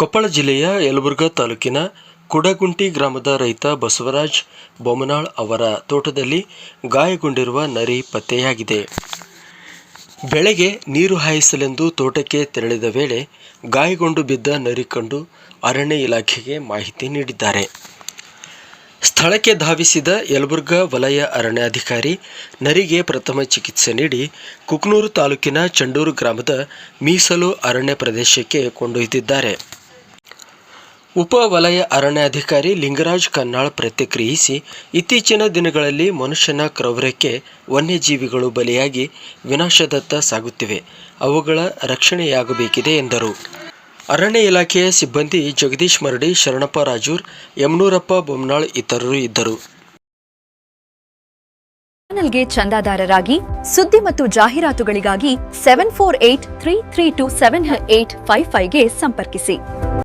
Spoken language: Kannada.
ಕೊಪ್ಪಳ ಜಿಲ್ಲೆಯ ಯಲಬುರ್ಗಾ ತಾಲೂಕಿನ ಕುಡಗುಂಟಿ ಗ್ರಾಮದ ರೈತ ಬಸವರಾಜ್ ಬೊಮ್ಮನಾಳ್ ಅವರ ತೋಟದಲ್ಲಿ ಗಾಯಗೊಂಡಿರುವ ನರಿ ಪತ್ತೆಯಾಗಿದೆ. ಬೆಳೆಗೆ ನೀರು ಹಾಯಿಸಲೆಂದು ತೋಟಕ್ಕೆ ತೆರಳಿದ ವೇಳೆ ಗಾಯಗೊಂಡು ಬಿದ್ದ ನರಿ ಕಂಡು ಅರಣ್ಯ ಇಲಾಖೆಗೆ ಮಾಹಿತಿ ನೀಡಿದ್ದಾರೆ. ಸ್ಥಳಕ್ಕೆ ಧಾವಿಸಿದ ಯಲಬುರ್ಗಾ ವಲಯ ಅರಣ್ಯಾಧಿಕಾರಿ ನರಿಗೆ ಪ್ರಥಮ ಚಿಕಿತ್ಸೆ ನೀಡಿ ಕುಕನೂರು ತಾಲೂಕಿನ ಚಂಡೂರು ಗ್ರಾಮದ ಮೀಸಲು ಅರಣ್ಯ ಪ್ರದೇಶಕ್ಕೆ ಕೊಂಡೊಯ್ದಿದ್ದಾರೆ. ಉಪ ವಲಯ ಅರಣ್ಯಾಧಿಕಾರಿ ಲಿಂಗರಾಜ್ ಕನ್ನಾಳ್ ಪ್ರತಿಕ್ರಿಯಿಸಿ, ಇತ್ತೀಚಿನ ದಿನಗಳಲ್ಲಿ ಮನುಷ್ಯನ ಕ್ರೌರ್ಯಕ್ಕೆ ವನ್ಯಜೀವಿಗಳು ಬಲಿಯಾಗಿ ವಿನಾಶದತ್ತ ಸಾಗುತ್ತಿವೆ. ಅವುಗಳ ರಕ್ಷಣೆಯಾಗಬೇಕಿದೆ ಎಂದರು. ಅರಣ್ಯ ಇಲಾಖೆಯ ಸಿಬ್ಬಂದಿ ಜಗದೀಶ್ ಮರಡಿ, ಶರಣಪ್ಪ ರಾಜೂರ್, ಯಮನೂರಪ್ಪ ಬೊಮ್ಮನಾಳ್ ಇತರರು ಇದ್ದರು. ಚಾನೆಲ್ಗೆ ಚಂದಾದಾರರಾಗಿ ಸುದ್ದಿ ಮತ್ತು ಜಾಹೀರಾತುಗಳಿಗಾಗಿ 7483327855ಗೆ ಸಂಪರ್ಕಿಸಿ.